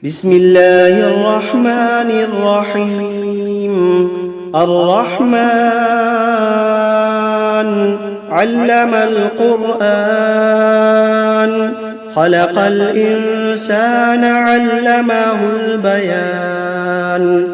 بسم الله الرحمن الرحيم. الرحمن علم القرآن، خلق الإنسان علمه البيان.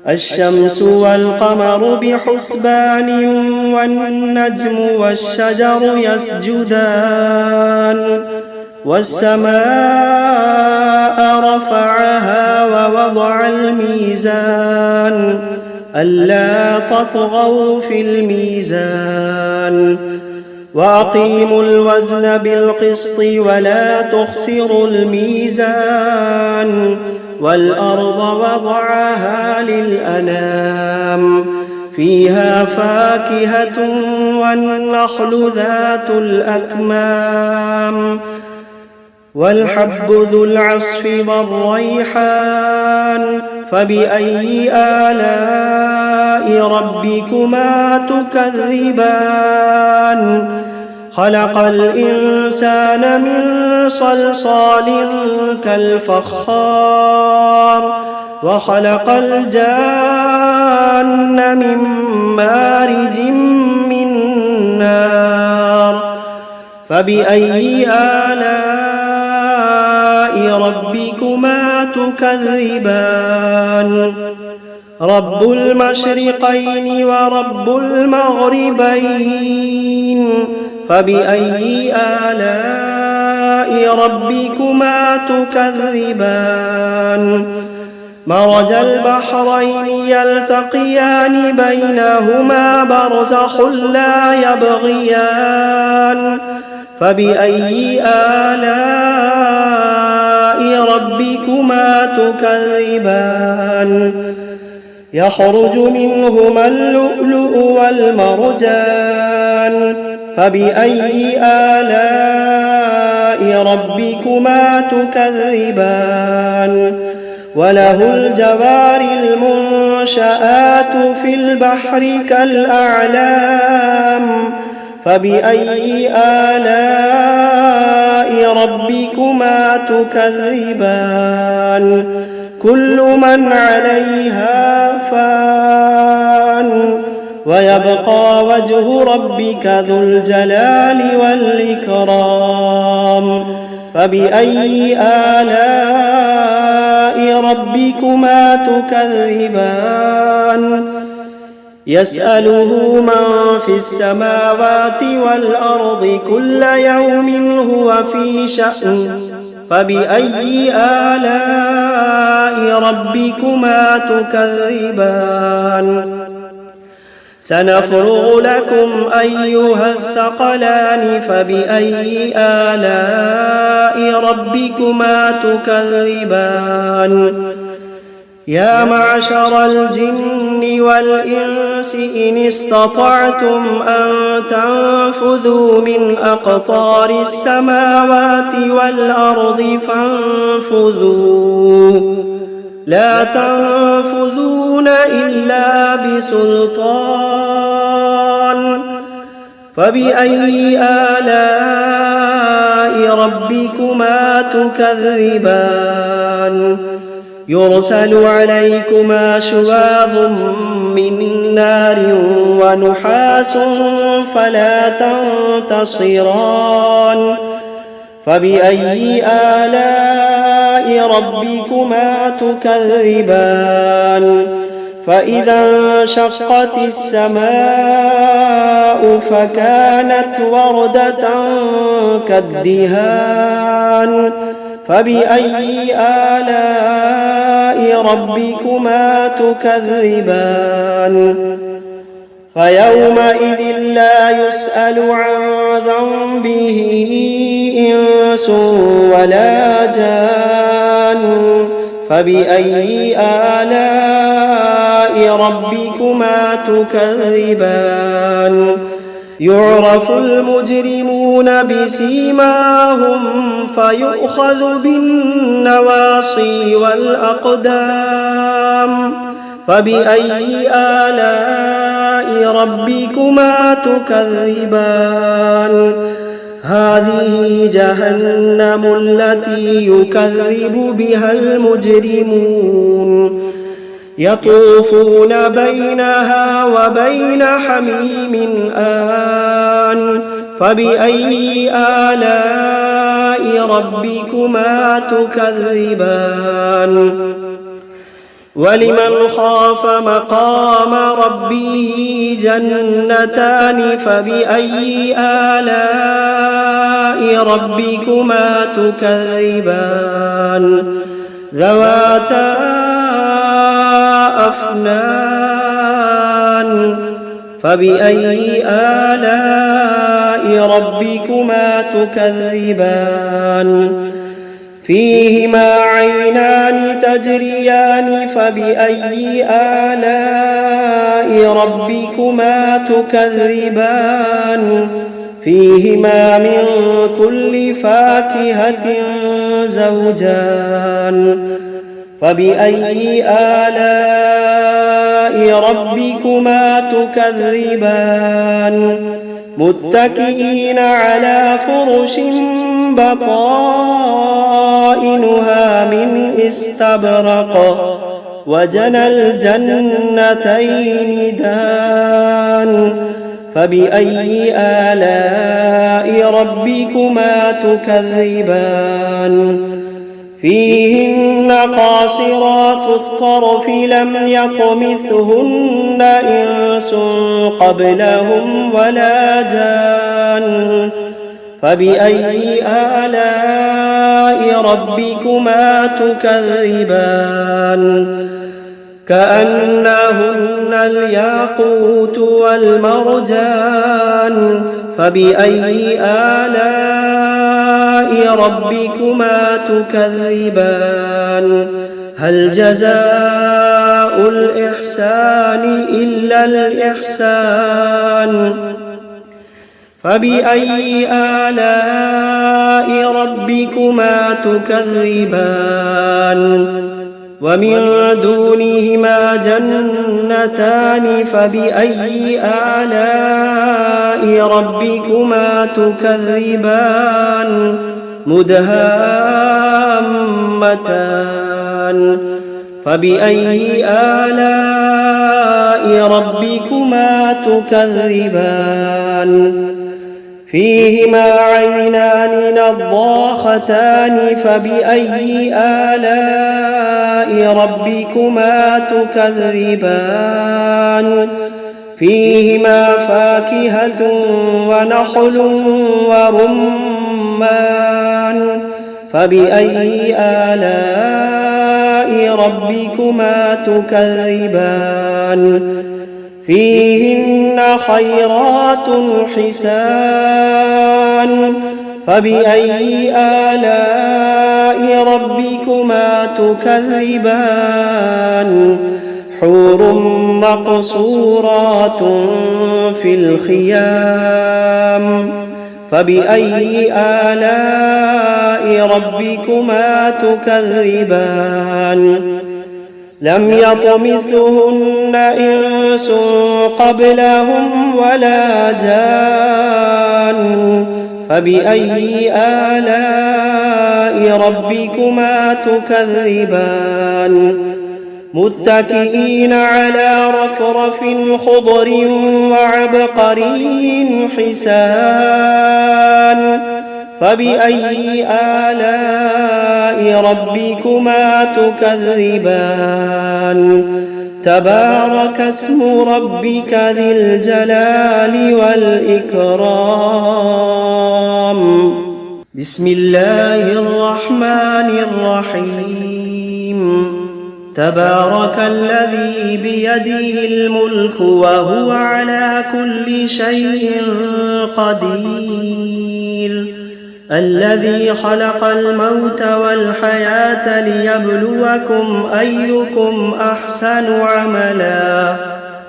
الشمس والقمر بحسبان، والنجم والشجر يسجدان. والسماء رفعها ووضع الميزان، ألا تطغوا في الميزان. وأقيموا الوزن بالقسط ولا تخسروا الميزان. والأرض وضعها للأنام، فيها فاكهة والنخل ذات الأكمام. والحب ذو العصف والريحان، فبأي آلاء ربكما تكذبان. خلق الإنسان من صلصال كالفخار، وخلق الجان من مارج من نار. فبأي آلاء ربكما تكذبان. رب المشرقين ورب المغربين، فبأي آلاء ربكما تكذبان. مرج البحرين يلتقيان، بينهما برزخ لا يبغيان. فبأي آلاء ربكما تكذبان. يخرج منهما اللؤلؤ والمرجان، فبأي آلاء ربكما تكذبان. وله الجوار المنشآت في البحر كالأعلام، فبأي آلاء ربكما تكذبان. كل من عليها فان، ويبقى وجه ربك ذو الجلال والإكرام. فبأي آلاء ربكما تكذبان. يسأله من في السماوات والأرض كل يوم هو في شأن. فبأي آلاء ربكما تكذبان. سنفرغ لكم أيها الثقلان، فبأي آلاء ربكما تكذبان. يا معشر الجن والإنس إن استطعتم أن تنفذوا من أقطار السماوات والأرض فانفذوا، لا تنفذون إلا بسلطان. فبأي آلاء ربكما تكذبان. يرسل عليكما شواظ من نار ونحاس فلا تنتصران. فبأي آلاء ربكما تكذبان. فإذا انشقت السماء فكانت وردة كالدهان. فبأي آلاء ربكما تكذبان. فيومئذ لا يسأل عن ذنبه إنس ولا جان. فبأي آلاء ربكما تكذبان. يعرف المجرمون بسيماهم فيؤخذ بالنواصي والأقدام. فبأي آلاء ربكما تكذبان. هذه جهنم التي يكذب بها المجرمون يطوفون بينها وبين حميم آن فبأي آلاء ربكما تكذبان ولمن خاف مقام ربه جنتان فبأي آلاء ربكما تكذبان ذواتا أفنان فبأي آلاء ربكما تكذبان فيهما عينان تجريان فبأي آلاء ربكما تكذبان فيهما من كل فاكهة زوجان فبأي آلاء ربكما تكذبان متكئين على فرش بطائنها من استبرق وجنى الجنتين دان فبأي آلاء ربكما تكذبان فيهن قاصرات الطرف لم يطمثهن إنس قبلهم ولا جان فبأي آلاء ربكما تكذبان كأنهن الياقوت والمرجان فبأي آلاء ربكما تكذبان هل جزاء الإحسان إلا الإحسان فبأي آلاء ربكما تكذبان ومن دونهما جنتان فبأي آلاء ربكما تكذبان مدهامتان فبأي آلاء ربكما تكذبان فيهما عينان نضاختان فبأي آلاء ربكما تكذبان فيهما فاكهة ونخل ورمان فبأي آلاء ربكما تكذبان فيهن خيرات حسان فبأي آلاء ربكما تكذبان حور مقصورات في الخيام فبأي آلاء ربكما تكذبان لم يطمثهن إنس قبلهم ولا جان فبأي آلاء ربكما تكذبان متكئين على رفرف خضر وعبقري حسان فبأي آلاء ربكما تكذبان تبارك اسم ربك ذي الجلال والإكرام بسم الله الرحمن الرحيم تبارك الذي بيده الملك وهو على كل شيء قدير الذي خلق الموت والحياة ليبلوكم أيكم أحسن عملا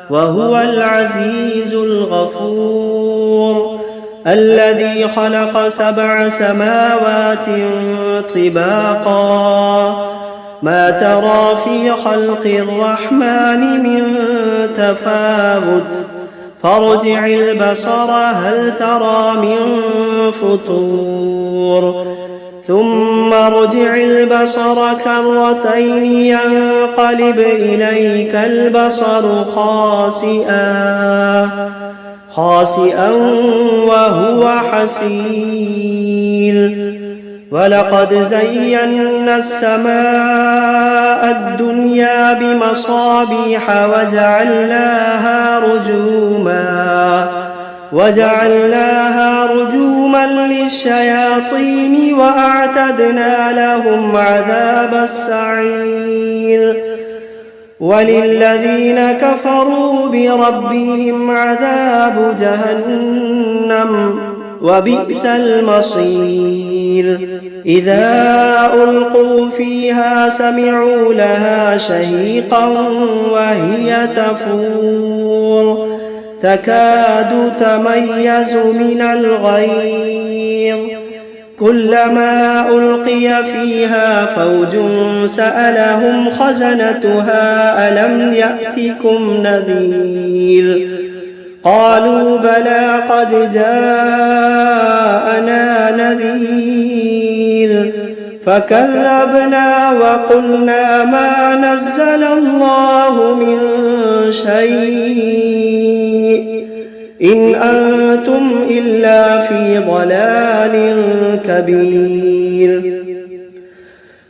وهو العزيز الغفور الذي خلق 7 سماوات طباقا ما ترى في خلق الرحمن من تفاوت فارجع البصر هل ترى من فطور ثم ارجع البصر كرتين ينقلب إليك البصر خاسئا وهو حسير ولقد زينا السماء الدنيا بمصابيح وجعلناها رجوما للشياطين وأعتدنا لهم عذاب السعير وللذين كفروا بربهم عذاب جهنم وبئس المصير إذا ألقوا فيها سمعوا لها شهيقا وهي تفور تكاد تميز من الغيظ كلما ألقي فيها فوج سألهم خزنتها ألم يأتكم نذير قالوا بلى قد جاءنا نذير فكذبنا وقلنا ما نزل الله من شيء إن أنتم إلا في ضلال كبير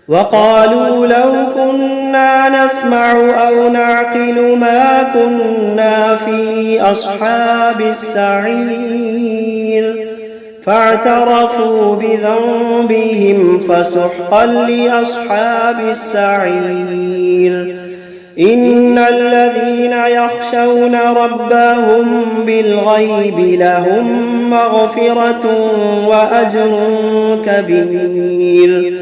وقالوا لو كنا نسمع أو نعقل ما كنا في أصحاب السعير فاعترفوا بذنبهم فسحقا لأصحاب السعير إن الذين يخشون ربهم بالغيب لهم مغفرة وأجر كبير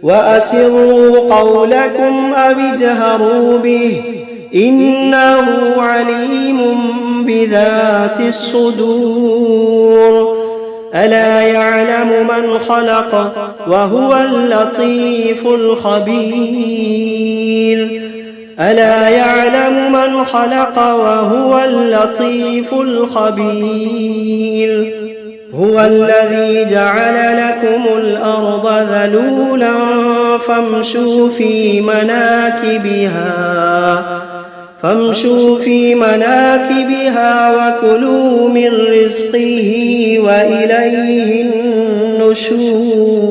وأسروا قولكم أو اجهروا به إنه عليم بذات الصدور ألا يعلم من خلق وهو اللطيف الخبير ألا يعلم من خلق وهو اللطيف الخبير هو الذي جعل لكم الأرض ذلولا فامشوا في مناكبها وكلوا من رزقه وإليه النشور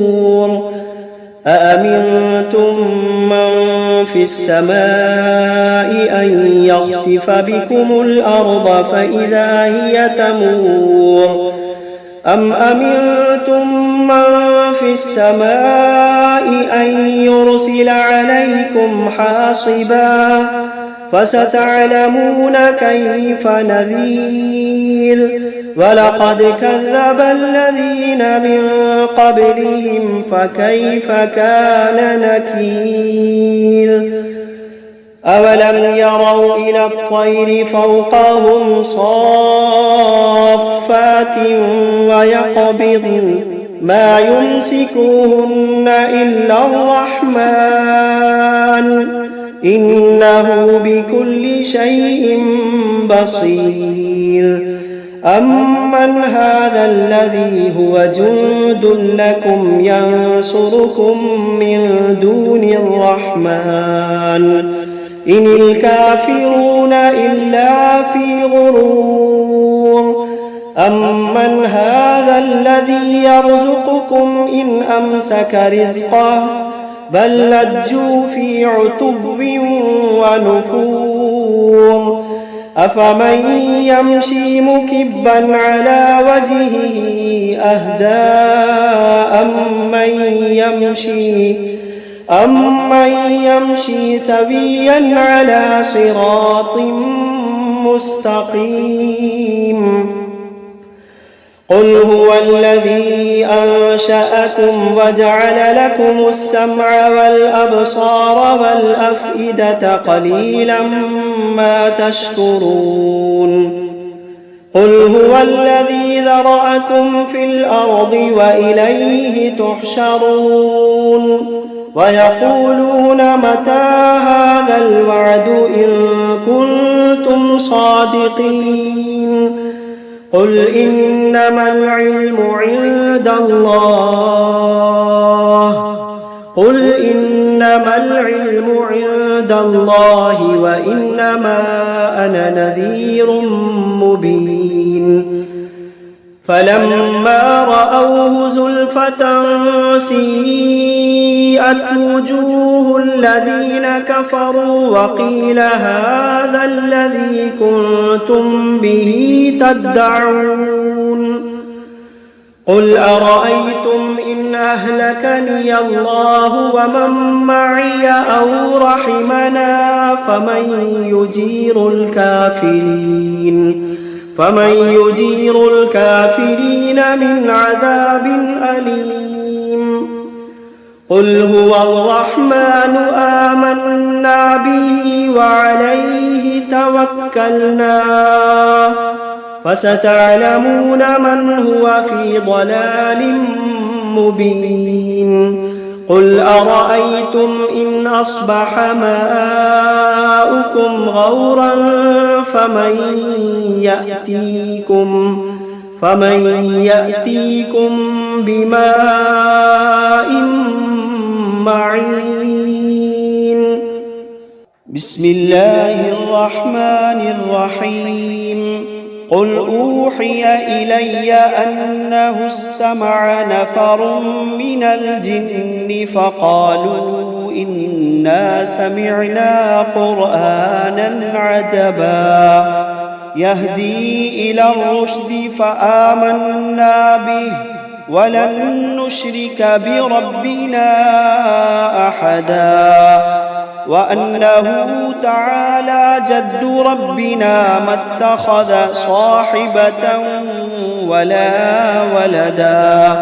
أأمنتم من في السماء أن يخسف بكم الأرض فإذا هي تمور أم أمنتم من في السماء أن يرسل عليكم حاصبا فستعلمون كيف نذير ولقد كذب الذين من قبلهم فكيف كان نكير أولم يروا إلى الطير فوقهم صافات ويقبضن ما يمسكوهن إلا الرحمن إنه بكل شيء بصير أمن هذا الذي هو جند لكم ينصركم من دون الرحمن إن الكافرون إلا في غرور أمن هذا الذي يرزقكم إن أمسك رزقه بل لجوا في عتب ونفور أفمن يمشي مكبا على وجهه أهدى أمن يمشي سويا على صراط مستقيم قل هو الذي أنشأكم وجعل لكم السمع والأبصار والأفئدة قليلا ما تشكرون قل هو الذي ذرأكم في الأرض وإليه تحشرون ويقولون متى هذا الوعد إن كنتم صادقين قل إنما العلم عند الله وإنما أنا نذير مبين فلما رأوه زلفة سيئت وجوه الذين كفروا وقيل هذا الذي كنتم به تدعون قل أرأيتم إن أهلكني الله ومن معي أو رحمنا فمن يجير الكافرين من عذاب أليم قل هو الرحمن آمنا به وعليه توكلنا فستعلمون من هو في ضلال مبين قل أرأيتم إن أصبح ماؤكم غورا فمن يأتيكم بماء معين بسم الله الرحمن الرحيم قل أوحي إلي أنه استمع نفر من الجن فقالوا إنا سمعنا قرآنا عجبا يهدي إلى الرشد فآمنا به ولن نشرك بربنا أحدا وأنه تعالى جد ربنا ما اتخذ صاحبة ولا ولدا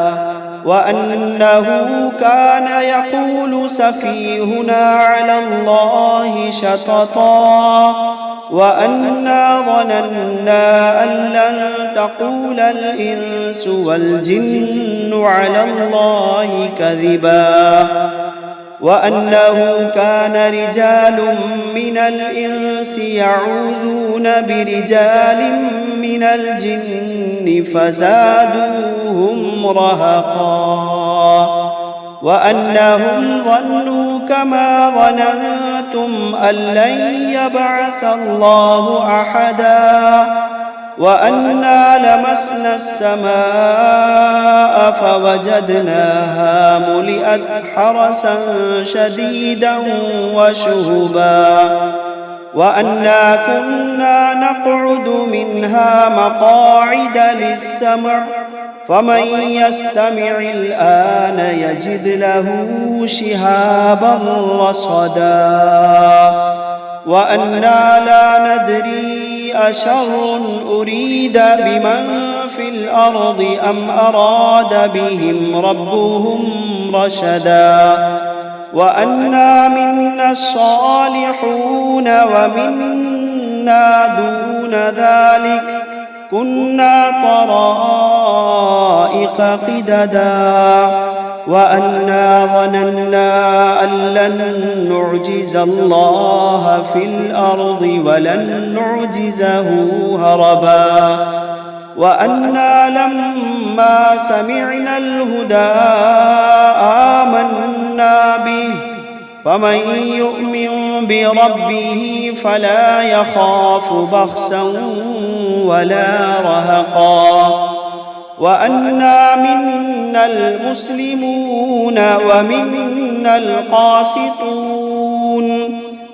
وأنه كان يقول سفيهنا على الله شططا وأنا ظننا أن لن تقول الإنس والجن على الله كذبا وأنه كان رجال من الإنس يعوذون برجال من الجن فزادوهم رهقا وأنهم ظنوا كما ظننتم أن لن يبعث الله أحدا وأنا لمسنا السماء فوجدناها ملئت حرسا شديدا وشهبا وأنا كنا نقعد منها مقاعد للسمع فمن يستمع الآن يجد له شهابا رصدا وأنا لا ندري أشر أريد بمن في الأرض أم أراد بهم ربهم رشدا وأنا منا الصالحون ومنا دون ذلك كنا طرائق قددا وأنا ظننا أن لن نعجز الله في الأرض ولن نعجزه هربا وأنا لما سمعنا الهدى آمنا به فمن يؤمن بربه فلا يخاف بخسا ولا رهقا وأنا منا المسلمون ومنا القاسطون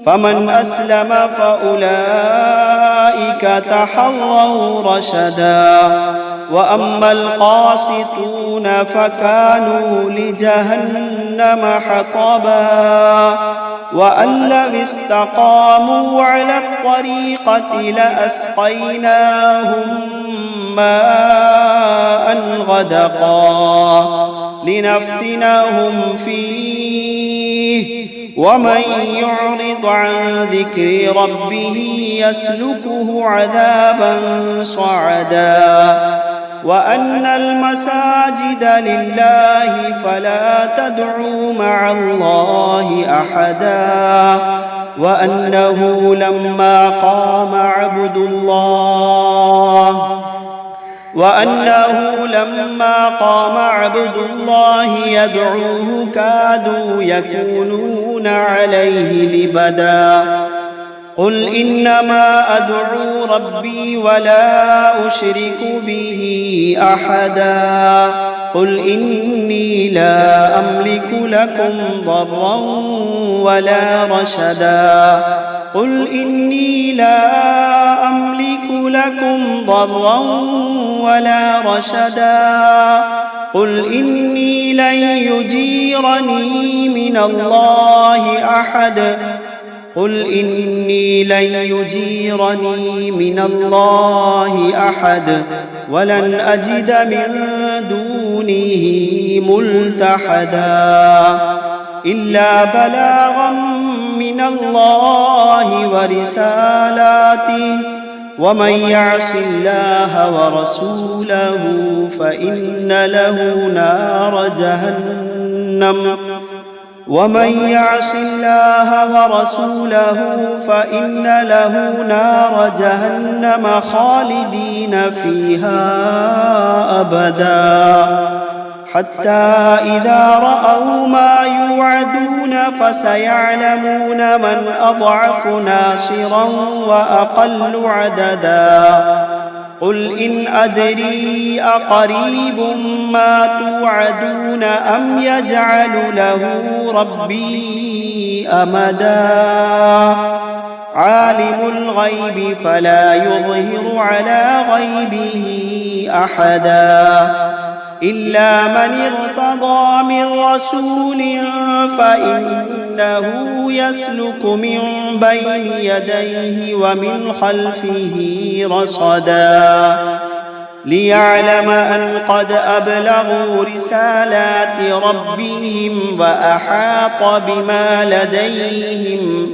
فمن أسلم فأولئك تحروا رشدا وأما القاسطون فكانوا لجهنم حطبا وأن لو استقاموا على الطريقة لأسقيناهم ماء غدقا لنفتنهم فيه ومن يعرض عن ذكر ربه يسلكه عذابا صعدا وأن المساجد لله فلا تدعوا مع الله أحدا وأنه لما قام عبد الله يدعوه كادوا يكونون عليه لبدا قل إنما أدعو ربي ولا أشرك به أحدا قل إني لا أملك لكم ضرا ولا رشدا قل إني لا أملك لكم ضرا ولا رشدا قل إني لن يجيرني من الله أحد قل إني لن يجيرني من الله أحد ولن أجد من دونه ملتحدا إلا بلاغا من الله ورسالاته ومن يعص الله ورسوله فإن له نار جهنم خالدين فيها أبدا حتى إذا رأوا ما يوعدون فسيعلمون من أضعف ناصرا وأقل عددا قل إن أدري أقريب ما توعدون أم يجعل له ربي أمدا عالم الغيب فلا يظهر على غيبه أحدا إلا من ارتضى من رسول فإنه يسلك من بين يديه ومن خلفه رصدا ليعلم أن قد أبلغوا رسالات ربهم وأحاط بما لديهم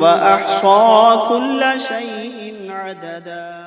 وأحصى كل شيء عددا.